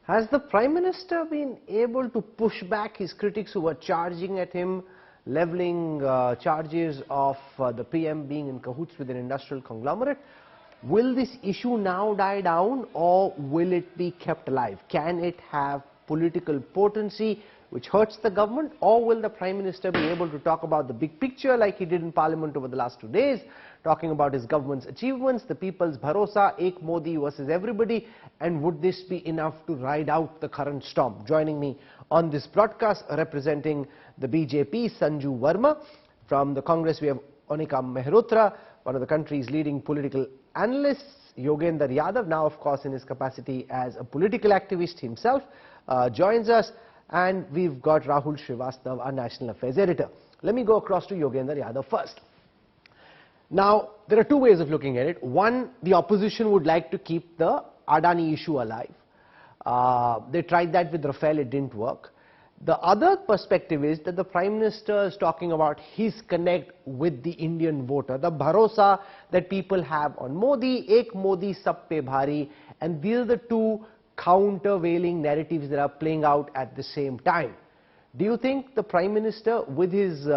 Has the Prime Minister been able to push back his critics who were charging at him, levelling charges of the PM being in cahoots with an industrial conglomerate? Will this issue now die down, or will it be kept alive? Can it have political potency which hurts the government, or will the Prime Minister be able to talk about the big picture like he did in Parliament over the last 2 days, talking about his government's achievements, the people's bharosa, Ek Modi versus everybody, and would this be enough to ride out the current storm? Joining me on this broadcast, representing the BJP, Sanju Verma. From the Congress, we have Onika Mehrotra, one of the country's leading political analysts. Yogendra Yadav, now of course in his capacity as a political activist himself, joins us. And we've got Rahul Srivastava, our National Affairs Editor. Let me go across to Yogendra Yadav first. Now, there are two ways of looking at it. One, the opposition would like to keep the Adani issue alive. They tried that with Rafale, it didn't work. The other perspective is that the Prime Minister is talking about his connect with the Indian voter, the bharosa that people have on Modi, Ek Modi Sab Pe Bhari, and these are the two countervailing narratives that are playing out at the same time. Do you think the Prime Minister, with his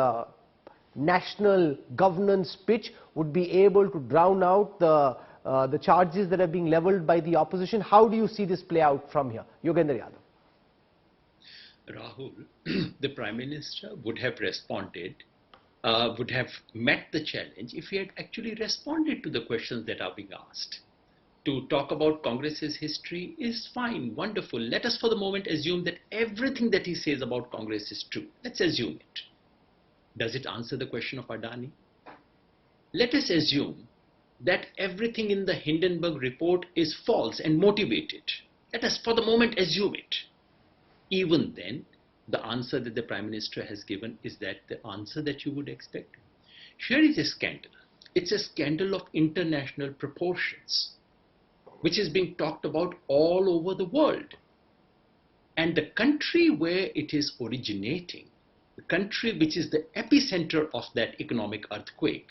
national governance pitch, would be able to drown out the charges that are being levelled by the opposition? How do you see this play out from here? Yogendra Yadav. Rahul, the Prime Minister would have responded, would have met the challenge if he had actually responded to the questions that are being asked. To talk about Congress's history is fine, wonderful. Let us for the moment assume that everything that he says about Congress is true. Let's assume it. Does it answer the question of Adani? Let us assume that everything in the Hindenburg report is false and motivated. Let us for the moment assume it. Even then, the answer that the Prime Minister has given is that the answer that you would expect. Here is a scandal. It's a scandal of international proportions, which is being talked about all over the world. And the country where it is originating, the country which is the epicenter of that economic earthquake,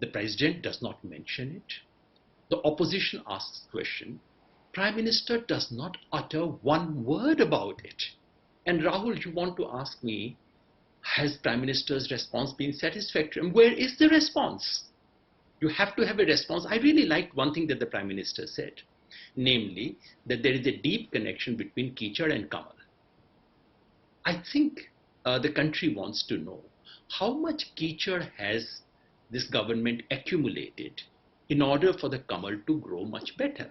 the President does not mention it. The opposition asks the question. Prime Minister does not utter one word about it. And Rahul, you want to ask me, has Prime Minister's response been satisfactory? And where is the response? You have to have a response. I really liked one thing that the Prime Minister said, namely that there is a deep connection between Kichad and Kamal. I think the country wants to know how much Kichad has this government accumulated in order for the Kamal to grow much better.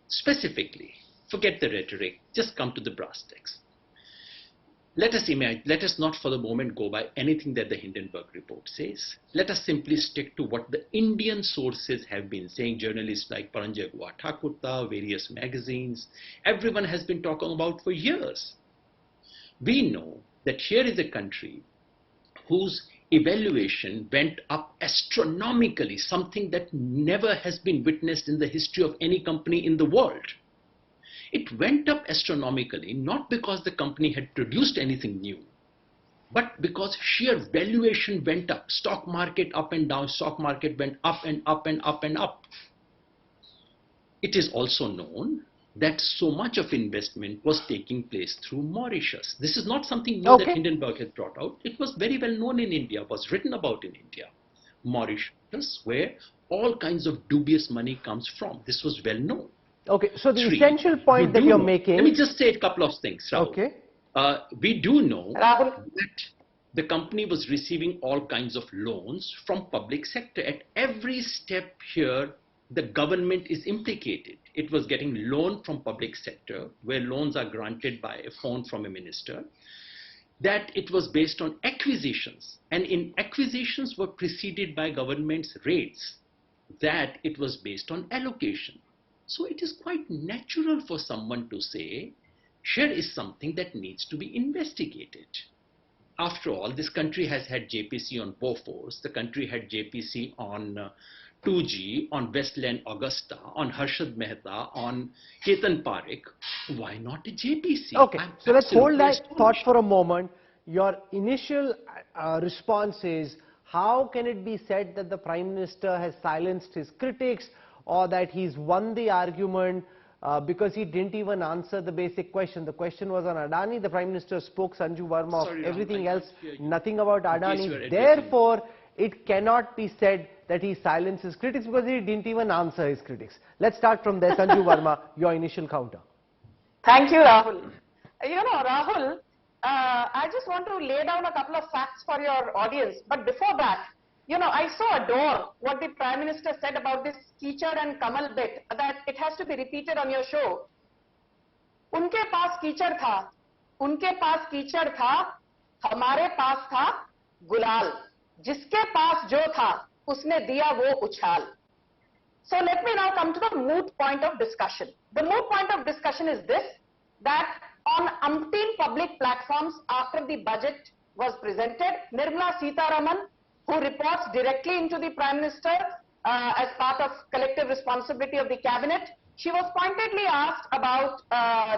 Specifically, forget the rhetoric, just come to the brass tacks. Let us not for the moment go by anything that the Hindenburg report says. Let us simply stick to what the Indian sources have been saying. Journalists like Paranjay Thakurta, various magazines, everyone has been talking about for years. We know that here is a country whose evaluation went up astronomically, something that never has been witnessed in the history of any company in the world. It went up astronomically not because the company had produced anything new, but because sheer valuation went up. Stock market up and down, stock market went up and up and up and up. It is also known that so much of investment was taking place through Mauritius. This is not something new that Hindenburg had brought out. It was very well known in India, was written about in India. Mauritius, where all kinds of dubious money comes from. This was well known. Okay, so the essential point that you're making... Let me just say a couple of things, Rahul. Okay. We do know that the company was receiving all kinds of loans from public sector. At every step here, the government is implicated. It was getting loan from public sector, where loans are granted by a phone from a minister, that it was based on acquisitions. And in acquisitions were preceded by government's rates, that it was based on allocation. So it is quite natural for someone to say, here is something that needs to be investigated. After all, this country has had JPC on Bofors, the country had JPC on 2G, on Westland Augusta, on Harshad Mehta, on Ketan Parekh. Why not a JPC? Okay, so let's hold that thought for a moment. Your initial response is, how can it be said that the Prime Minister has silenced his critics, or that he's won the argument because he didn't even answer the basic question. The question was on Adani. The Prime Minister spoke Sanju Verma Sorry, of Rahul, everything I else, can't hear you. nothing about In case you are Adani. addressing- Therefore, it cannot be said that he silenced his critics because he didn't even answer his critics. Let's start from there. Sanju Verma, your initial counter. Thank you, Rahul. Rahul, I just want to lay down a couple of facts for your audience. But before that, I so adore what the Prime Minister said about this Kichad and Kamal bit, that it has to be repeated on your show. उनके पास कीचड़ था, हमारे पास था गुलाल. जिसके पास जो था, उसने दिया वो उछाल. So let me now come to the moot point of discussion. The moot point of discussion is this, that on umpteen public platforms after the budget was presented, Nirmala Sitharaman, who reports directly into the Prime Minister as part of collective responsibility of the cabinet, she was pointedly asked about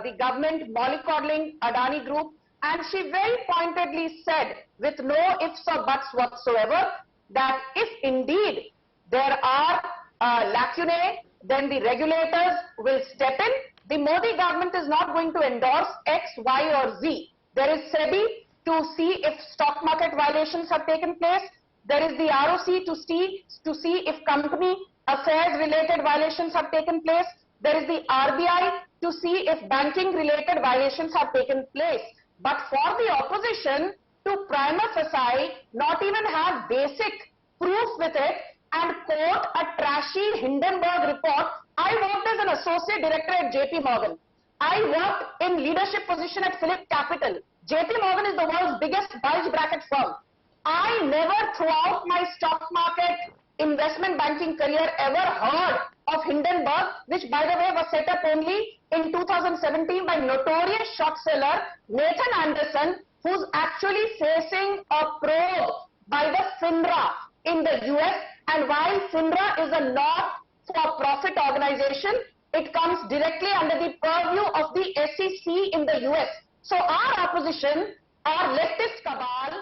the government mollycoddling Adani Group, and she very pointedly said, with no ifs or buts whatsoever, that if indeed there are lacunae, then the regulators will step in. The Modi government is not going to endorse X, Y or Z. There is SEBI to see if stock market violations have taken place. There is the ROC to see if company affairs related violations have taken place. There is the RBI to see if banking related violations have taken place. But for the opposition to prima facie not even have basic proof with it and quote a trashy Hindenburg report. I worked as an associate director at JP Morgan. I worked in leadership position at Phillip Capital. JP Morgan is the world's biggest bulge bracket firm. I never throughout my stock market investment banking career ever heard of Hindenburg, which by the way was set up only in 2017 by notorious short seller Nathan Anderson, who's actually facing a probe by the FINRA in the US. And while FINRA is a not-for-profit organization, it comes directly under the purview of the SEC in the US. So our opposition, our leftist cabal,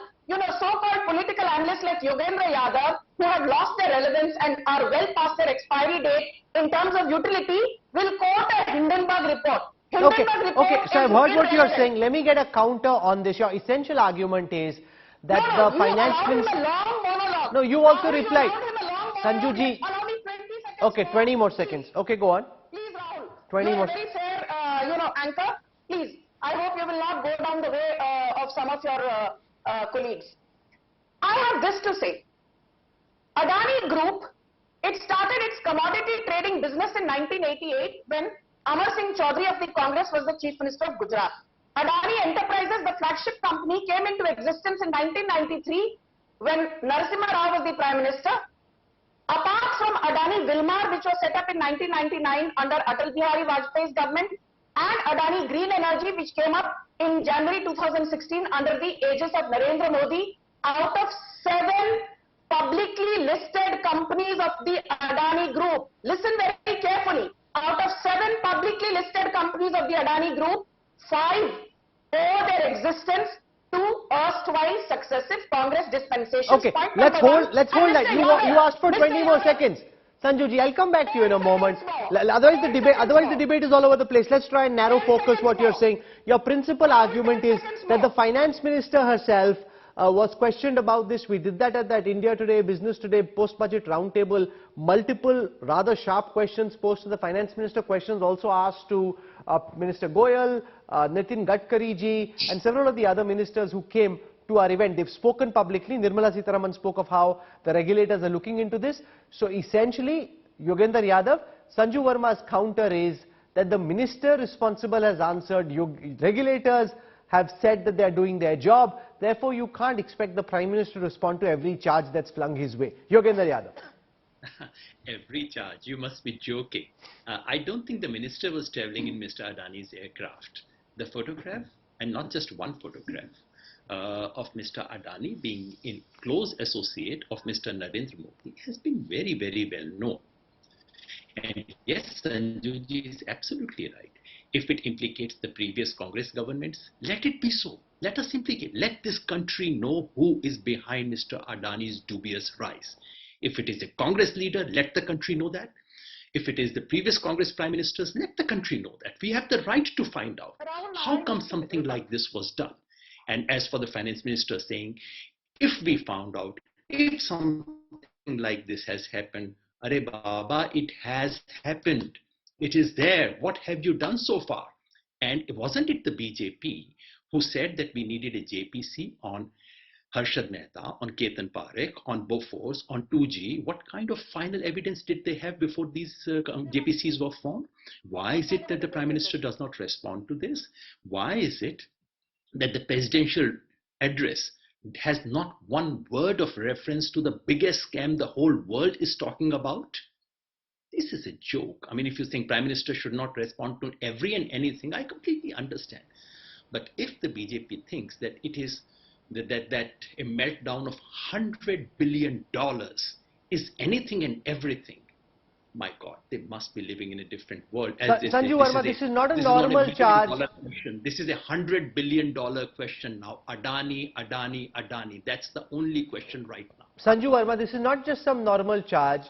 so-called political analysts like Yogendra Yadav, who have lost their relevance and are well past their expiry date in terms of utility, will quote a Hindenburg report. Okay, so I've heard what you're saying. Let me get a counter on this. Your essential argument is that the finance minister... a long monologue. No, you also Rahul, replied. You allowed him a long monologue. Sanju ji. Allow me 20 seconds Okay, more. 20 more seconds. Okay, go on. Please, Rahul. 20 You're more. a very fair, anchor. Please, I hope you will not go down the way of some of your colleagues. I have this to say. Adani Group, it started its commodity trading business in 1988 when Amar Singh Chaudhary of the Congress was the Chief Minister of Gujarat. Adani Enterprises, the flagship company, came into existence in 1993 when Narasimha Rao was the Prime Minister. Apart from Adani Wilmar, which was set up in 1999 under Atal Bihari Vajpayee's government, and Adani Green Energy, which came up in January 2016 under the aegis of Narendra Modi, out of 7 publicly listed companies of the Adani Group, listen very carefully, out of 7 publicly listed companies of the Adani Group, 5 owe their existence to erstwhile successive Congress dispensations. Okay, let's hold that. You asked for 20 more seconds. Sanjuji, I'll come back to you in a moment. Otherwise the debate is all over the place. Let's try and narrow focus what you're saying. Your principal argument is that the finance minister herself was questioned about this. We did that at that India Today, Business Today, post-budget roundtable. Multiple rather sharp questions posed to the finance minister. Questions also asked to Minister Goyal, Nitin Gadkari ji, and several of the other ministers who came to our event. They've spoken publicly. Nirmala Sitharaman spoke of how the regulators are looking into this. So essentially, Yogendra Yadav, Sanju Verma's counter is that the minister responsible has answered, regulators have said that they are doing their job. Therefore, you can't expect the Prime Minister to respond to every charge that's flung his way. Yogendra Yadav. Every charge? You must be joking. I don't think the minister was traveling in Mr. Adani's aircraft. The photograph, and not just one photograph, of Mr. Adani being in close associate of Mr. Narendra Modi has been very, very well known. And yes, Sanjuji is absolutely right. If it implicates the previous Congress governments, let it be so. Let us implicate. Let this country know who is behind Mr. Adani's dubious rise. If it is a Congress leader, let the country know that. If it is the previous Congress prime ministers, let the country know that. We have the right to find out how come something like this was done. And as for the finance minister saying, if we found out, if something like this has happened, Are Baba, it has happened. It is there. What have you done so far? And wasn't it the BJP who said that we needed a JPC on Harshad Mehta, on Ketan Parekh, on Bofors, on 2G? What kind of final evidence did they have before these JPCs were formed? Why is it that the Prime Minister does not respond to this? Why is it that the presidential address has not one word of reference to the biggest scam the whole world is talking about? This is a joke. I mean, if you think Prime Minister should not respond to every and anything, I completely understand. But if the BJP thinks that it is that a meltdown of $100 billion is anything and everything, my God, they must be living in a different world. Sanju Verma, this is not a normal charge. This is $100 billion question now. Adani, Adani, Adani. That's the only question right now. Sanju Verma, this is not just some normal charge.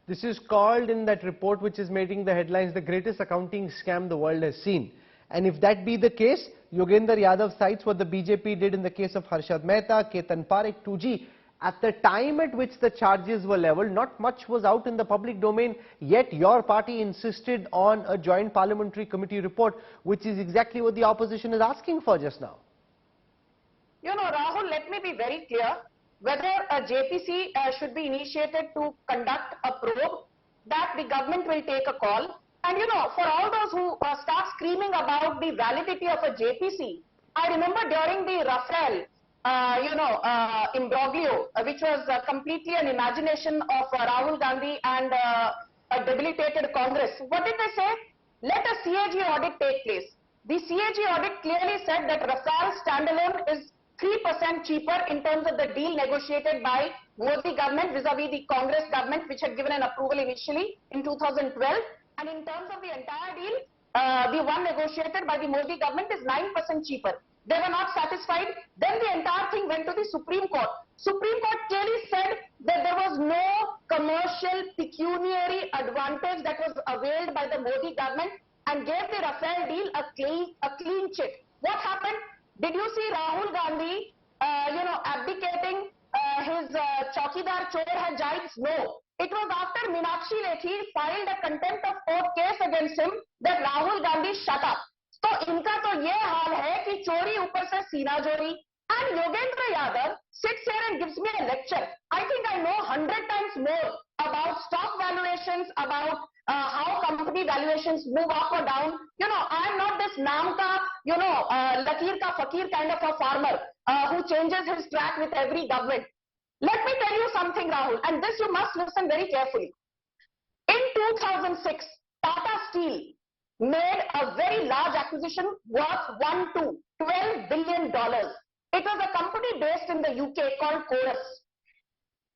This is called in that report, which is making the headlines, the greatest accounting scam the world has seen. And if that be the case, Yogendra Yadav cites what the BJP did in the case of Harshad Mehta, Ketan Parekh, 2G. At the time at which the charges were leveled, not much was out in the public domain, yet your party insisted on a joint parliamentary committee report, which is exactly what the opposition is asking for just now. You know, Rahul, let me be very clear. Whether a JPC should be initiated to conduct a probe, that the government will take a call. And you know, for all those who start screaming about the validity of a JPC, I remember during the Rafale, imbroglio, which was completely an imagination of Rahul Gandhi and a debilitated Congress. What did they say? Let a CAG audit take place. The CAG audit clearly said that Rafale standalone is 3% cheaper in terms of the deal negotiated by Modi government vis-a-vis the Congress government, which had given an approval initially in 2012. And in terms of the entire deal, the one negotiated by the Modi government is 9% cheaper. They were not satisfied. Then the entire thing went to the Supreme Court. Supreme Court clearly said that there was no commercial pecuniary advantage that was availed by the Modi government and gave the Rafale deal a clean chit. What happened? Did you see Rahul Gandhi, abdicating his Chaukidar Chor Hai Jais? No. It was after Meenakshi Lekhi filed a contempt of court case against him that Rahul Gandhi shut up. So, इनका तो ये हाल है कि चोरी ऊपर से सीना जोरी. And Yogendra Yadav sits here and gives me a lecture. I think I know 100 times more about stock valuations, about how company valuations move up or down. You know, I am not this naam ka, lakir ka fakir kind of a farmer who changes his track with every government. Let me tell you something, Rahul, and this you must listen very carefully. In 2006, Tata Steel made a very large acquisition worth $12 billion. It was a company based in the UK called Chorus.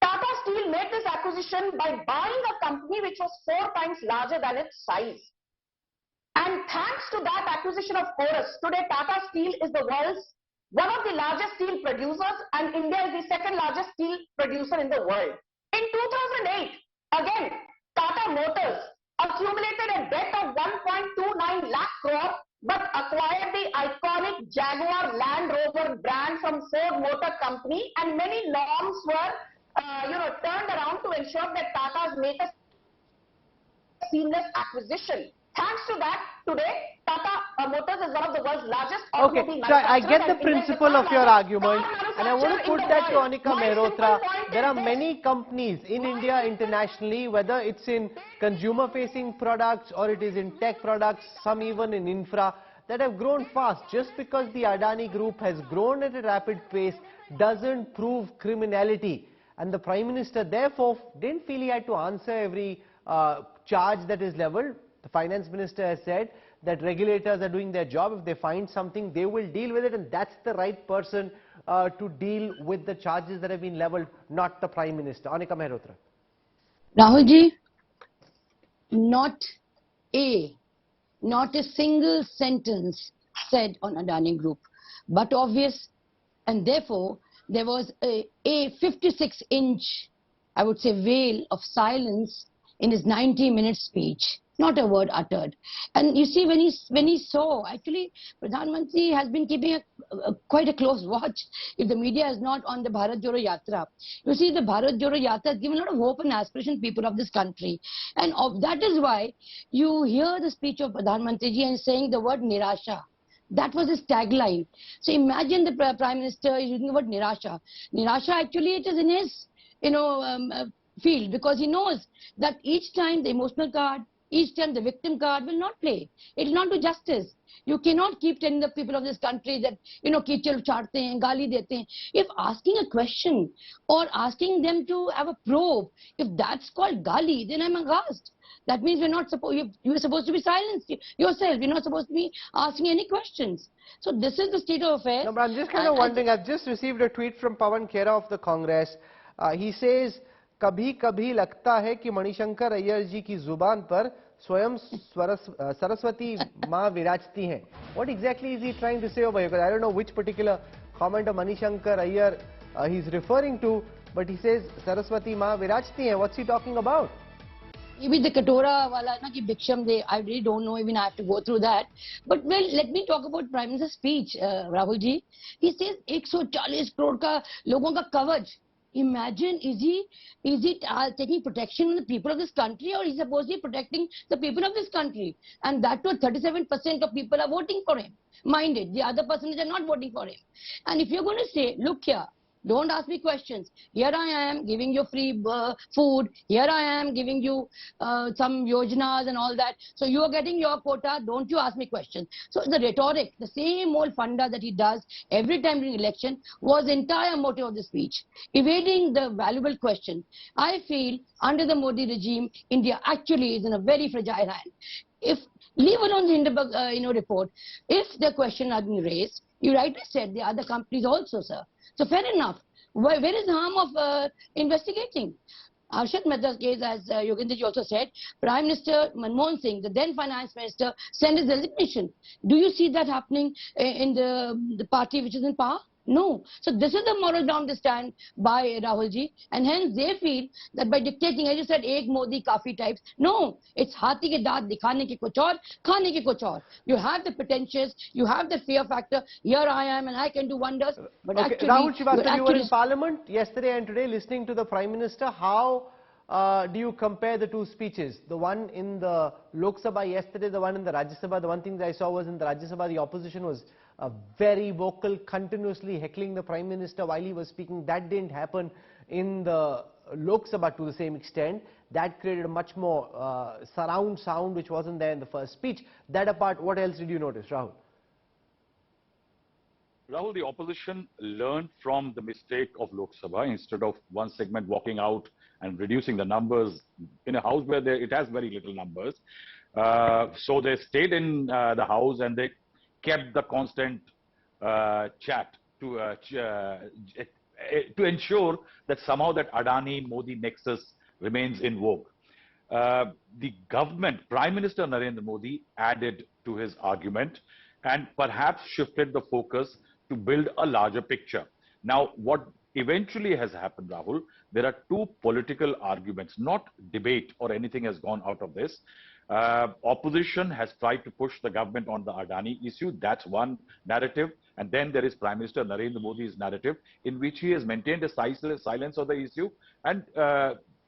Tata Steel made this acquisition by buying a company which was 4 times larger than its size. And thanks to that acquisition of Chorus, today Tata Steel is the world's one of the largest steel producers, and India is the second largest steel producer in the world. In 2008, again, Tata Motors accumulated a debt of 1.29 lakh crore, but acquired the iconic Jaguar Land Rover brand from Ford Motor Company, and many norms were, turned around to ensure that Tata's make a seamless acquisition. Thanks to that, today, Tata Motors is one of the world's largest automobile manufacturers. So I get the principle of your argument, and I want to put that to Anika Mehrotra. There are many companies in India internationally, whether it's in consumer-facing products or it is in tech products, some even in infra, that have grown fast. Just because the Adani group has grown at a rapid pace doesn't prove criminality. And the Prime Minister, therefore, didn't feel he had to answer every charge that is leveled. The Finance Minister has said that regulators are doing their job. If they find something, they will deal with it, and that's the right person to deal with the charges that have been leveled, not the Prime Minister. Anika Mehrotra. Rahulji, not a single sentence said on Adani Group, but obvious, and therefore there was a 56-inch, I would say, veil of silence in his 90-minute speech. Not a word uttered. And you see, when he saw, actually, Pradhan Mantri has been keeping quite a close watch if the media is not on the Bharat Jodo Yatra. You see, the Bharat Jodo Yatra has given a lot of hope and aspiration to people of this country. And that is why you hear the speech of Pradhan Mantri ji and saying the word Nirasha. That was his tagline. So imagine the Prime Minister is using the word Nirasha. Nirasha, actually, it is in his, field, because he knows that each time the emotional card, each time the victim card will not play. It will not do justice. You cannot keep telling the people of this country that, कीचड़ उछाड़ते हैं, गाली देते हैं. If asking a question or asking them to have a probe, if that's called gali, then I'm aghast. That means we're not supposed, you're supposed to be silenced yourself. You're not supposed to be asking any questions. So this is the state of affairs. No, but I'm just kind of wondering, I've just received a tweet from Pawan Khera of the Congress. He says, कभी कभी लगता है कि मणिशंकर अय्यर जी की जुबान पर स्वयं सरस्वती माँ विराजती हैं. What exactly is he trying to say over here? Because I don't know which particular comment of Manishankar Ayyar he's referring to, but he says Saraswati माँ विराजती हैं. What's he talking about? Maybe the Katora wala na ki Bhiksham de, I really don't know, even I have to go through that. But well, let me talk about Prime Minister's speech, Rahul ji. He says 140 crore ka logon ka coverage. Imagine, is he taking protection on the people of this country, or is he supposed to be protecting the people of this country? And that too, 37% of people are voting for him. Mind it, the other percentage are not voting for him. And if you're going to say, look here, don't ask me questions. Here I am giving you free food. Here I am giving you some yojnas and all that. So you are getting your quota. Don't you ask me questions. So the rhetoric, the same old funda that he does every time during election, was the entire motive of the speech. Evading the valuable question. I feel under the Modi regime, India actually is in a very fragile hand. If leave alone the Hindenburg report, if the question had been raised, you rightly said the other companies also, sir. So fair enough. Where is the harm of investigating? Arshad Mehta's case, as Yogendraji also said, Prime Minister Manmohan Singh, the then Finance Minister, sent his resignation. Do you see that happening in the party which is in power? No. So this is the moral ground to stand by Rahul ji, and hence they feel that by dictating, as you said, ek Modi kafi types. No, it's hati ke daat dikhane ke kuch aur, khane ke kuch aur. You have the pretentious, you have the fear factor. Here I am and I can do wonders. But okay, actually, Rahul Srivastava, you were in Parliament yesterday and today listening to the Prime Minister. How do you compare the two speeches? The one in the Lok Sabha yesterday, the one in the Rajya Sabha. The one thing that I saw was in the Rajya Sabha, the opposition was very vocal, continuously heckling the Prime Minister while he was speaking. That didn't happen in the Lok Sabha to the same extent. That created a much more surround sound which wasn't there in the first speech. That apart, what else did you notice, Rahul? Rahul, the opposition learned from the mistake of Lok Sabha. Instead of one segment walking out and reducing the numbers in a house where it has very little numbers. So they stayed in the house and they kept the constant chat to ensure that somehow that Adani-Modi nexus remains in vogue. The government, Prime Minister Narendra Modi, added to his argument and perhaps shifted the focus to build a larger picture. Now, what eventually has happened, Rahul, there are two political arguments, not debate or anything has gone out of this. Opposition has tried to push the government on the Adani issue. That's one narrative. And then there is Prime Minister Narendra Modi's narrative, in which he has maintained a silence on the issue and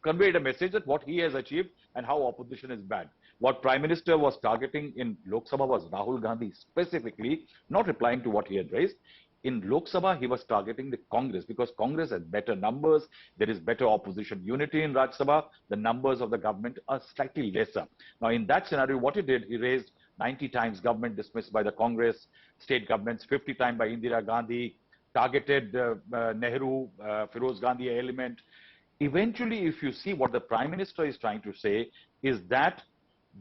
conveyed a message that what he has achieved and how opposition is bad. What Prime Minister was targeting in Lok Sabha was Rahul Gandhi specifically, not replying to what he had raised. In Lok Sabha, he was targeting the Congress because Congress has better numbers. There is better opposition unity in Rajya Sabha. The numbers of the government are slightly lesser. Now, in that scenario, what he did, he raised 90 times government dismissed by the Congress, state governments 50 times by Indira Gandhi, targeted Nehru, Feroz Gandhi element. Eventually, if you see what the Prime Minister is trying to say is that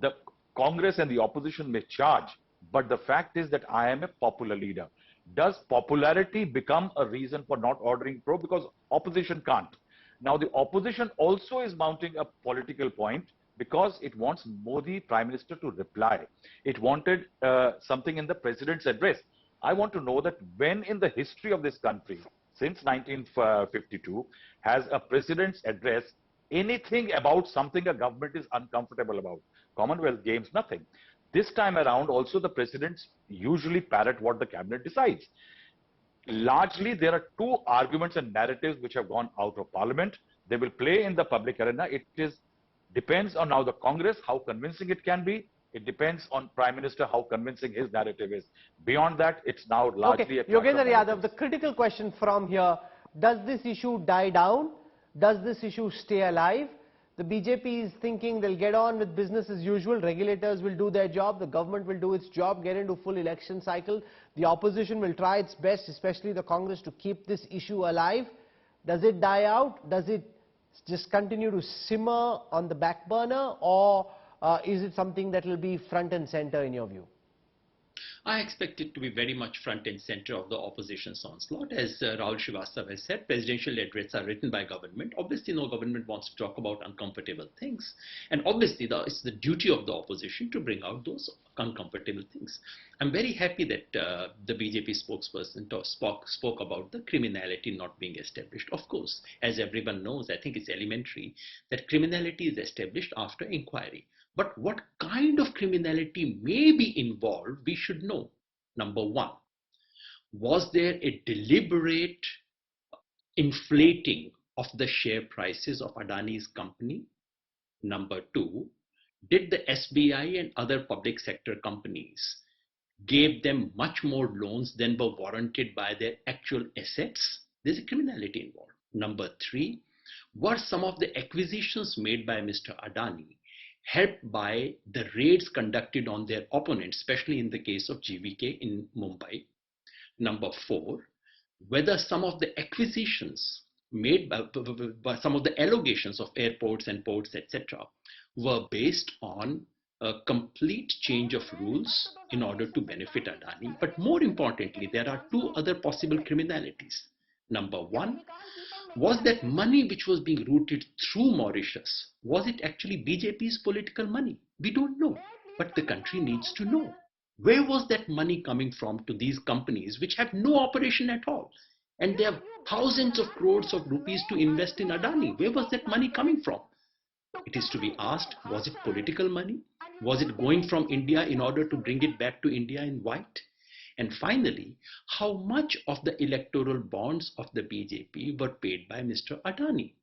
the Congress and the opposition may charge, but the fact is that I am a popular leader. Does popularity become a reason for not ordering probe? Because opposition can't. Now, the opposition also is mounting a political point because it wants Modi, Prime Minister, to reply. It wanted something in the President's address. I want to know that when in the history of this country, since 1952, has a President's address anything about something a government is uncomfortable about. Commonwealth Games, nothing. This time around, also the presidents usually parrot what the cabinet decides. Largely, there are two arguments and narratives which have gone out of parliament. They will play in the public arena. It depends on now the Congress, how convincing it can be. It depends on Prime Minister, how convincing his narrative is. Beyond that, it's now largely a clash of Yogendra Yadav, narratives. the critical question from here, does this issue die down? Does this issue stay alive? The BJP is thinking they'll get on with business as usual. Regulators will do their job. The government will do its job, get into full election cycle. The opposition will try its best, especially the Congress, to keep this issue alive. Does it die out? Does it just continue to simmer on the back burner? Or is it something that will be front and center in your view? I expect it to be very much front and center of the opposition's onslaught. As Rahul Srivastava has said, presidential addresses are written by government. Obviously, no government wants to talk about uncomfortable things. And obviously, it's the duty of the opposition to bring out those uncomfortable things. I'm very happy that the BJP spokesperson spoke about the criminality not being established. Of course, as everyone knows, I think it's elementary that criminality is established after inquiry. But what kind of criminality may be involved, we should know. Number one, was there a deliberate inflating of the share prices of Adani's company? Number two, did the SBI and other public sector companies gave them much more loans than were warranted by their actual assets? There's a criminality involved. Number three, were some of the acquisitions made by Mr. Adani helped by the raids conducted on their opponents, especially in the case of GVK in Mumbai? Number four, whether some of the acquisitions made by some of the allegations of airports and ports, etc., were based on a complete change of rules in order to benefit Adani. But more importantly, there are two other possible criminalities. Number one, was that money which was being routed through Mauritius, was it actually BJP's political money? We don't know, but the country needs to know. Where was that money coming from to these companies which have no operation at all? And they have thousands of crores of rupees to invest in Adani. Where was that money coming from? It is to be asked, was it political money? Was it going from India in order to bring it back to India in white? And finally, how much of the electoral bonds of the BJP were paid by Mr. Adani?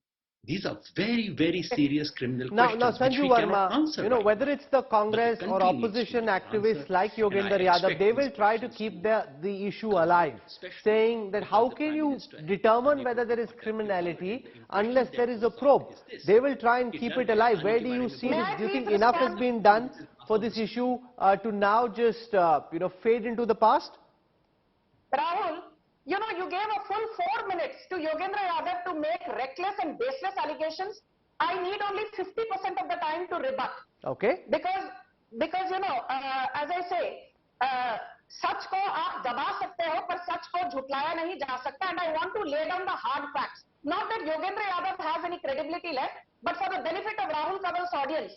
These are very, very serious criminal questions Now, which Sanju we cannot answer. Verma, right whether now. it's the Congress But the or country needs opposition to activists answer, like and Yogendra I Yadav, expect they these will try to questions keep to the issue alive, especially saying that because how the can Prime you Minister has determine done whether there is what criminality the unless there is a impression probe? that goes out is this. They will try and It keep done it alive. by Where do Adani you Tiwari see May this? I Do you think please enough has respond? been done for this issue to now just fade into the past? Rahul, you gave a full 4 minutes to Yogendra Yadav to make reckless and baseless allegations. I need only 50% of the time to rebut. Okay. Because as I say, सच को आप दबा सकते हो पर सच को झुटलाया नहीं जा सकता, and I want to lay down the hard facts. Not that Yogendra Yadav has any credibility left, but for the benefit of Rahul Kanwal's audience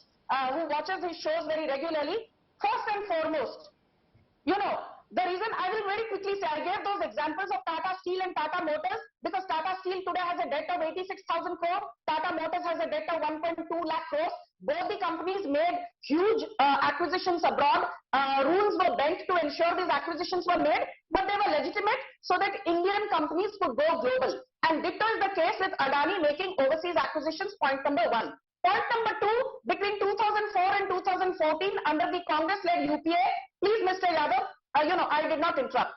who watches his shows very regularly, first and foremost, the reason I will very quickly say, I gave those examples of Tata Steel and Tata Motors because Tata Steel today has a debt of 86,000 crore, Tata Motors has a debt of 1.2 lakh crores. Both the companies made huge acquisitions abroad. Rules were bent to ensure these acquisitions were made, but they were legitimate so that Indian companies could go global. And ditto is the case with Adani making overseas acquisitions, point number one. Point number two, between 2004 and 2014, under the Congress-led UPA, please Mr. Yadav, I did not interrupt.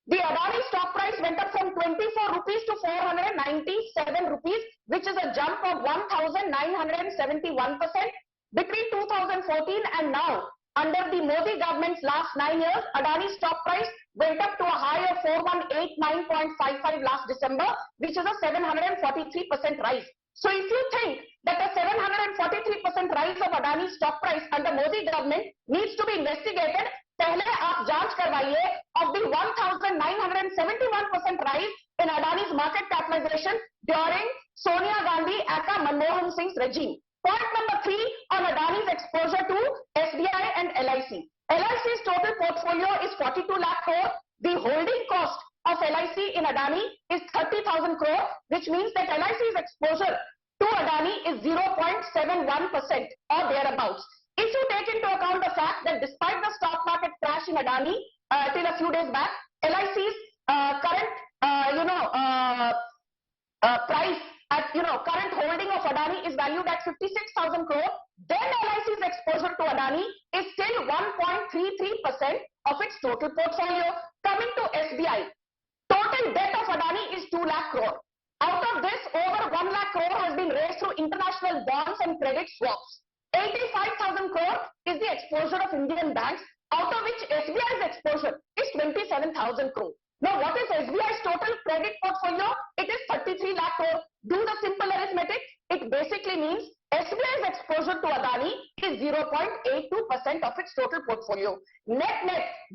The Adani stock price went up from 24 rupees to 497 rupees, which is a jump of 1,971%. Between 2014 and now, under the Modi government's last 9 years, Adani stock price went up to a high of 4189.55 last December, which is a 743% rise. So if you think that the 743% rise of Adani stock price under Modi government needs to be investigated, पहले आप जांच करवाइए of the 1,971% rise in Adani's market capitalization during Sonia Gandhi aka Manmohan Singh's regime. Point number three on Adani's exposure to SBI and LIC. LIC's total portfolio is 42 lakh crore. The holding cost of LIC in Adani is 30,000 crore, which means that LIC's exposure to Adani is 0.71% or thereabouts. If you take into account the fact that despite the stock market crash in Adani till a few days back, LIC's current price at current holding of Adani is valued at 56,000 crore, then LIC's exposure to Adani is still 1.33% of its total portfolio. Coming to SBI, total debt of Adani is 2 lakh crore. Out of this, over 1 lakh crore has been raised through international bonds and credit swaps. 85,000 crore is the exposure of Indian banks, out of which SBI's exposure is 27,000 crore. Now, what is SBI's total credit portfolio? It is 33 lakh crore. Do the simple arithmetic. It basically means SBI's exposure to Adani is 0.82% of its total portfolio. Net,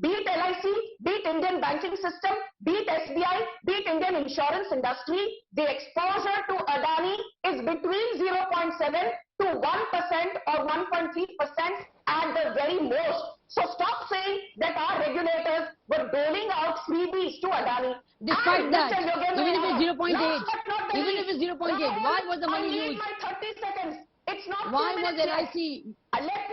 be it LIC, be it Indian banking system, be it SBI, be it Indian insurance industry, the exposure to Adani is between 0.7 to 1% or 1.3% at the very most. So stop saying that our regulators were doling out freebies to Adani. Despite that, even if it's 0.8, even if it's 0.8, why was the money used? My 30 seconds. It's not. Why was LIC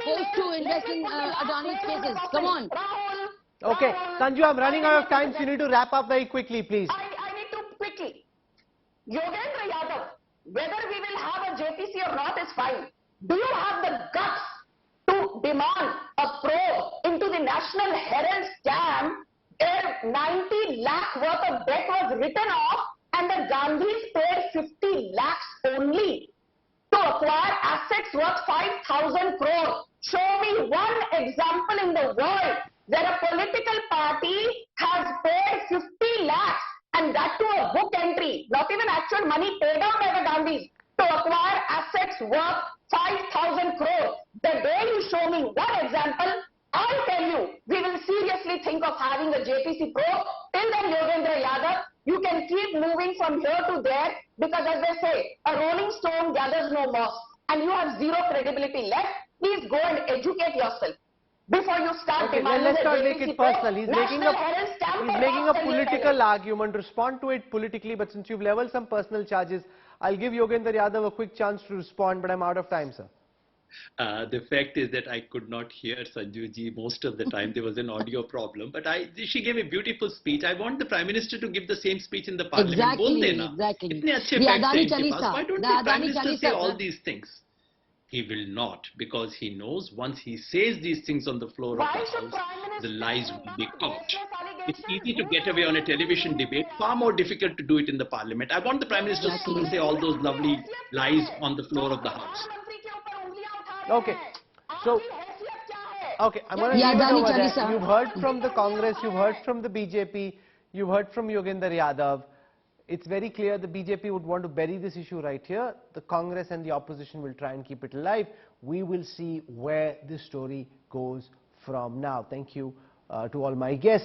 forced to invest in Adani's cases? Come on. Rahul, Okay, Sanju, I'm running out of time, so you need to wrap up very quickly, please. I need to quickly. Yogendra Yadav, whether we will have a JPC or not is fine. Do you have the guts to demand a probe into the National Herald scam where 90 lakh worth of debt was written off and the Gandhis paid 50 lakhs only to acquire assets worth 5,000 crore? Show me one example in the world where a political party has paid 50 lakhs and that to a book entry, not even actual money paid out by the Gandhis, to acquire assets worth 5,000 crore. The day you show me one example, I'll tell you, we will seriously think of having a JPC probe. Till then, Yogendra Yadav, you can keep moving from here to there, because as they say, a rolling stone gathers no moss, and you have zero credibility left. Please go and educate yourself before you start demanding Let's not a make JPC it personal. He's making a probe. political argument. Respond to it politically, but since you've leveled some personal charges, I'll give Yogendra Yadav a quick chance to respond, but I'm out of time, sir. The fact is that I could not hear Sanju ji most of the time. There was an audio problem, but she gave a beautiful speech. I want the Prime Minister to give the same speech in the Parliament. Exactly. इतने अच्छे The facts Adani हैं इनके Chalisa. Pass. Why don't The the Prime Adani Minister Chalisa, say sir. all these things? He will not, because he knows once he says these things on the floor of the House, the lies will be caught. It's easy to get away on a television debate, far more difficult to do it in the Parliament. I want the Prime Minister to say all those lovely lies on the floor of the House. Okay, so, I'm going to leave it over there. You've heard from the Congress, you've heard from the BJP, you've heard from Yogendra Yadav. It's very clear the BJP would want to bury this issue right here. The Congress and the opposition will try and keep it alive. We will see where this story goes from now. Thank you to all my guests.